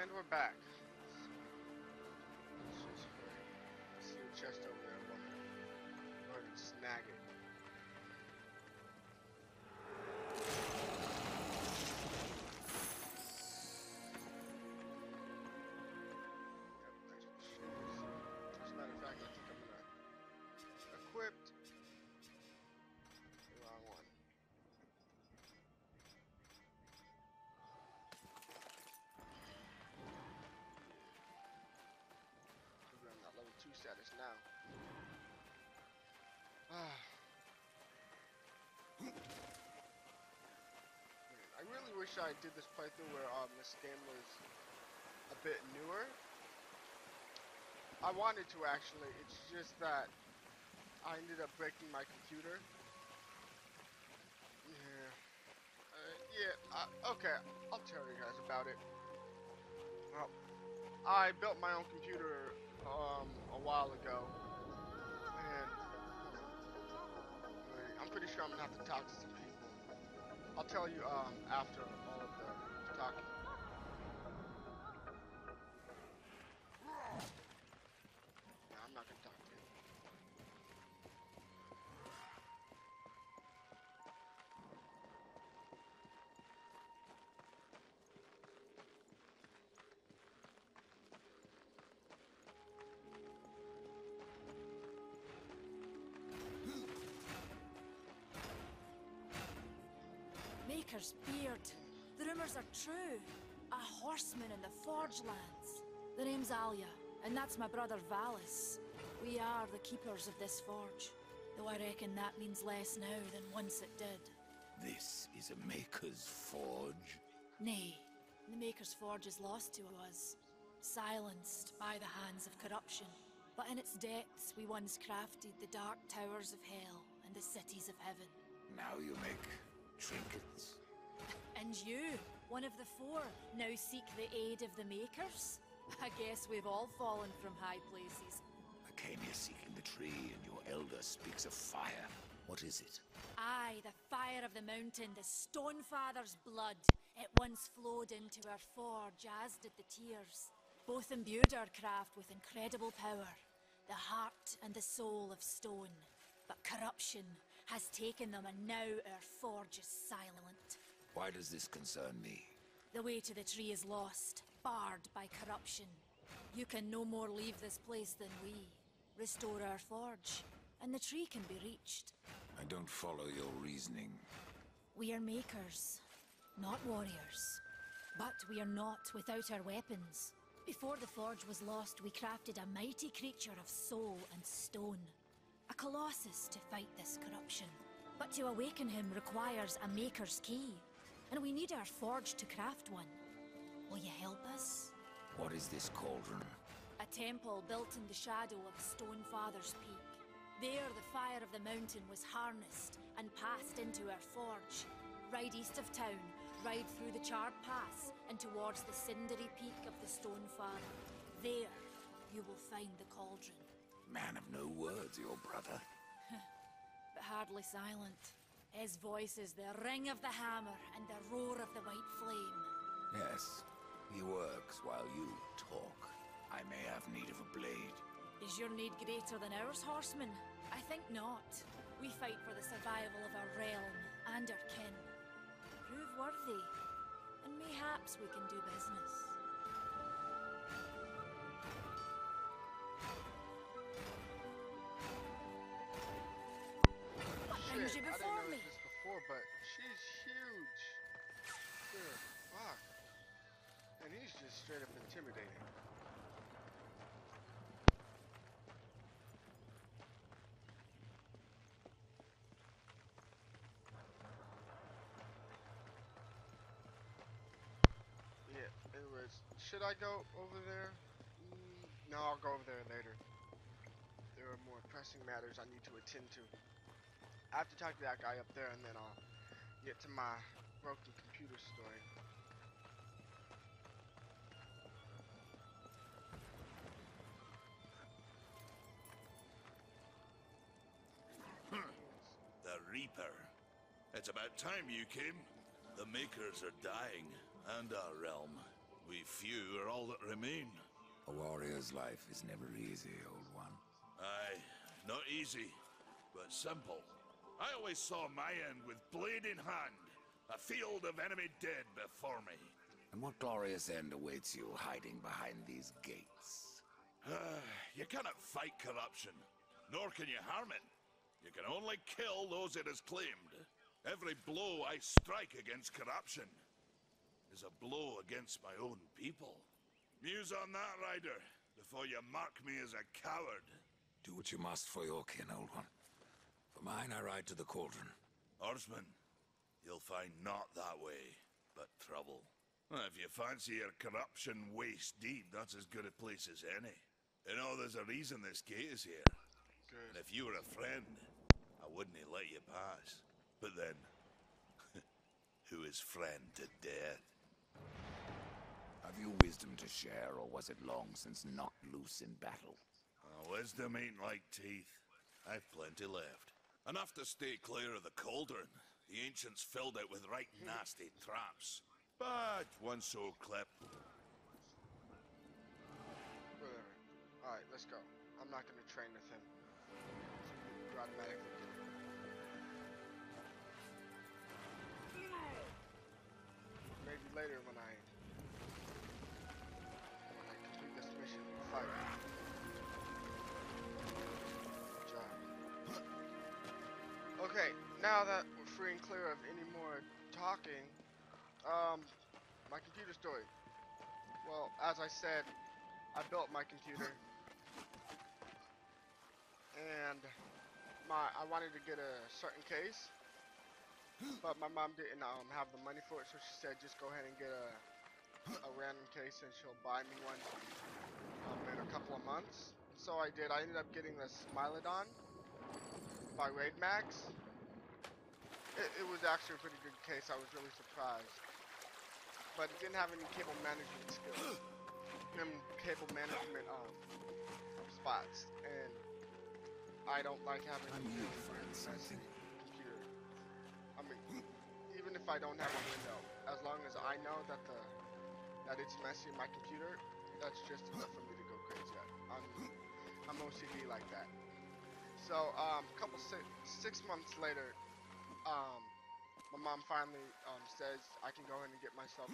And we're back. Let's see the chest over there. Go ahead and snag it. Yep, thanks for the shoes. As a matter of fact, I think I'm gonna equip the wrong one. I'm not level 2 status now. I really wish I did this playthrough where this game was a bit newer. I wanted to actually, it's just that I ended up breaking my computer. Okay, I'll tell you guys about it. Well, I built my own computer a while ago, and I'm pretty sure I'm gonna have to talk to some people. I'll tell you after all of the talking. No, I'm not gonna talk to you. Maker's beard. The rumors are true. A horseman in the Forge lands. The name's Alia, and that's my brother Valis. We are the keepers of this forge, though I reckon that means less now than once it did. This is a Maker's Forge? Nay, the Maker's Forge is lost to us, silenced by the hands of corruption. But in its depths we once crafted the dark towers of hell and the cities of heaven. Now you make trinkets. And you, one of the four, now seek the aid of the Makers? I guess we've all fallen from high places. I came here seeking the tree, and your elder speaks of fire. What is it? Aye, the fire of the mountain, the Stonefather's blood. It once flowed into our forge, as did the tears. Both imbued our craft with incredible power, the heart and the soul of stone. But corruption has taken them, and now our forge is silent. Why does this concern me? The way to the tree is lost, barred by corruption. You can no more leave this place than we. Restore our forge, and the tree can be reached. I don't follow your reasoning. We are makers, not warriors. But we are not without our weapons. Before the forge was lost, we crafted a mighty creature of soul and stone. A colossus to fight this corruption. But to awaken him requires a maker's key. And we need our forge to craft one. Will you help us? What is this cauldron? A temple built in the shadow of Stonefather's Peak. There the fire of the mountain was harnessed and passed into our forge. Ride east of town, ride through the charred pass and towards the cindery peak of the Stonefather. There you will find the cauldron. Man of no words, your brother. But hardly silent. His voice is the ring of the hammer and the roar of the white flame. Yes, he works while you talk. I may have need of a blade. Is your need greater than ours, horseman? I think not. We fight for the survival of our realm and our kin. Prove worthy, and mayhaps we can do business. Brings you I before didn't me. notice this before, but she's huge. Good fuck. And he's just straight up intimidating. Yeah, anyways, should I go over there? No, I'll go over there later. There are more pressing matters I need to attend to. I have to talk to that guy up there, and then I'll get to my broken computer story. The Reaper. It's about time you came. The Makers are dying, and our realm We few are all that remain. A warrior's life is never easy, old one. Aye, not easy, but simple. I always saw my end with blade in hand, a field of enemy dead before me. And what glorious end awaits you hiding behind these gates? You cannot fight corruption, nor can you harm it. You can only kill those it has claimed. Every blow I strike against corruption is a blow against my own people. Muse on that, Ryder, before you mark me as a coward. Do what you must for your kin, old one. For mine, I ride to the cauldron. Horseman, you'll find not that way, but trouble. If you fancy your corruption waist deep, that's as good a place as any. You know, there's a reason this gate is here. Good. And if you were a friend, I wouldn't let you pass. But then, who is friend to death? Have you wisdom to share, or was it long since knocked loose in battle? Wisdom ain't like teeth. I've plenty left. Enough to stay clear of the cauldron. The ancients filled it with right nasty traps. But one so clipped. Whatever. Alright, let's go. I'm not gonna train with him. You automatically get it. Maybe later when I complete this mission, we'll fight. Good job. Okay, now that we're free and clear of any more talking, my computer story. Well, as I said, I built my computer, and I wanted to get a certain case, but my mom didn't have the money for it, so she said just go ahead and get a random case, and she'll buy me one in a couple of months. So I did. I ended up getting the Smilodon by Raid Max. It was actually a pretty good case. I was really surprised. But it didn't have any cable management skills. Cable management spots. And I don't like having a messy computer. I mean, even if I don't have a window, as long as I know that it's messy in my computer, that's just enough for me to go crazy. I'm OCD like that. So, six months later, my mom finally says I can go ahead and get myself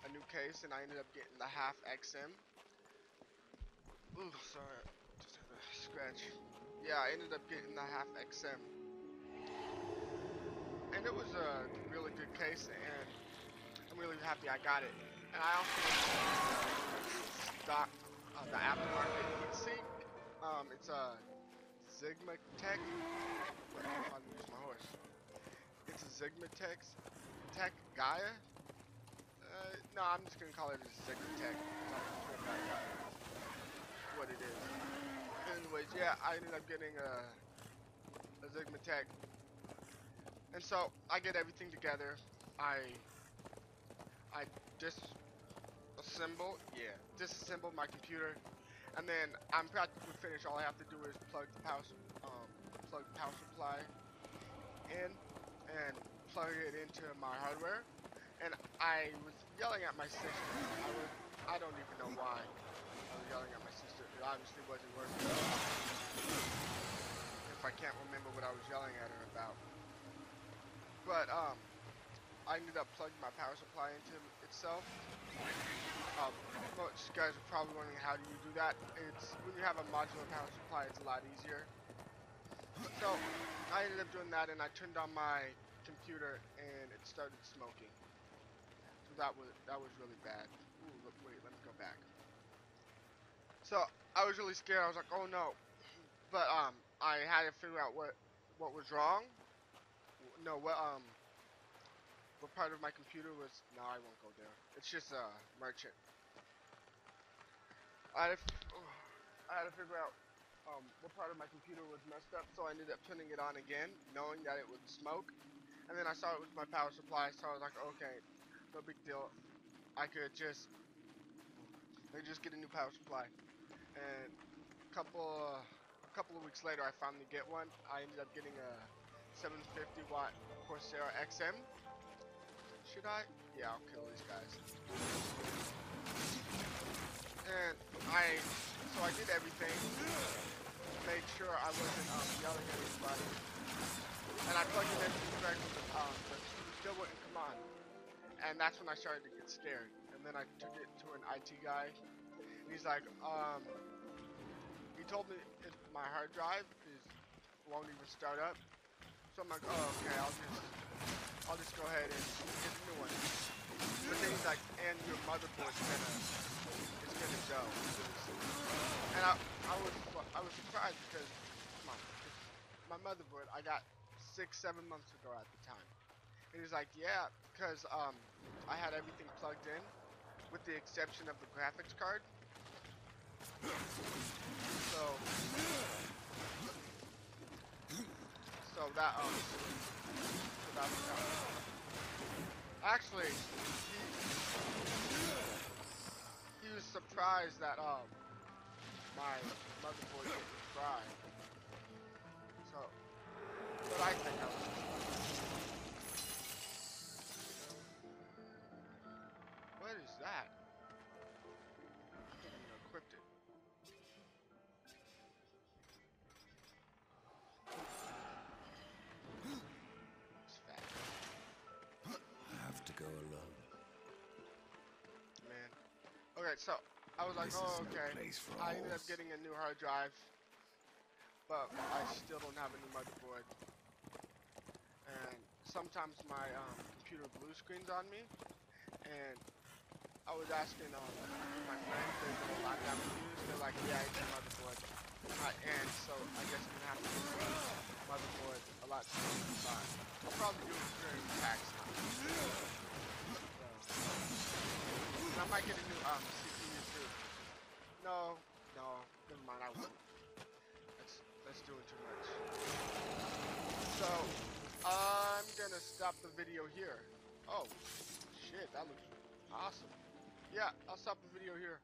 a new case, and I ended up getting the half XM. Ooh, sorry, just had a scratch. Yeah, I ended up getting the half XM, and it was a really good case, and I'm really happy I got it. And I also got the aftermarket heatsink. It's a Sigma Tech. I'll use my horse. It's a Sigma Tech Gaia. No, I'm just gonna call it a Sigma Tech. What it is. Anyways, yeah, I ended up getting a Sigma Tech, and so I get everything together. I disassemble my computer, and then I'm practically finished. All I have to do is plug the power supply in and plug it into my hardware. And I was yelling at my sister. I don't even know why I was yelling at my sister. It obviously wasn't working. If I can't remember what I was yelling at her about. But I ended up plugging my power supply into itself. Most guys are probably wondering, how do you do that? It's when you have a modular power supply, it's a lot easier. So I ended up doing that, and I turned on my computer, and it started smoking. So that was really bad. Ooh, wait, let me go back. So I was really scared. I was like, oh no. But I had to figure out what was wrong. No, what part of my computer was... No, I won't go there. It's just a merchant. I had to figure out what part of my computer was messed up, so I ended up turning it on again, knowing that it would smoke. And then I saw it was my power supply, so I was like, okay, no big deal. I could just get a new power supply. And a couple of weeks later, I finally get one. I ended up getting a 750 watt Corsair XM. Should I? Yeah, I'll kill these guys. And so I did everything. Made sure I wasn't yelling at anybody. And I plugged it into the correct, but it still wouldn't come on. And that's when I started to get scared. And then I took it to an IT guy. And he's like, he told me my hard drive won't even start up. So I'm like, oh, okay, I'll just go ahead and get a new one. But then he's like, and your motherboard's gonna go. And I was surprised because, come on, my motherboard I got 6-7 months ago at the time. And he's like, yeah, because I had everything plugged in, with the exception of the graphics card. So that actually he was surprised that my motherboard didn't fry. So, but I think I was surprised. What is that? I didn't even equipped it. It's fat. I have to go alone. Man. Okay, so I was like, oh, okay. I ended up getting a new hard drive, but I still don't have a new motherboard. And sometimes my computer blue screens on me, and I was asking my friends, there's a lot of computers, they're like, yeah, it's a motherboard. And so I guess I'm gonna have to get the motherboard a lot sooner than that. I'll probably do it during tax time. And I might get a new CPU too. No, never mind, I won't. That's doing too much. So I'm gonna stop the video here. Oh shit, that looks awesome. Yeah, I'll stop the video here.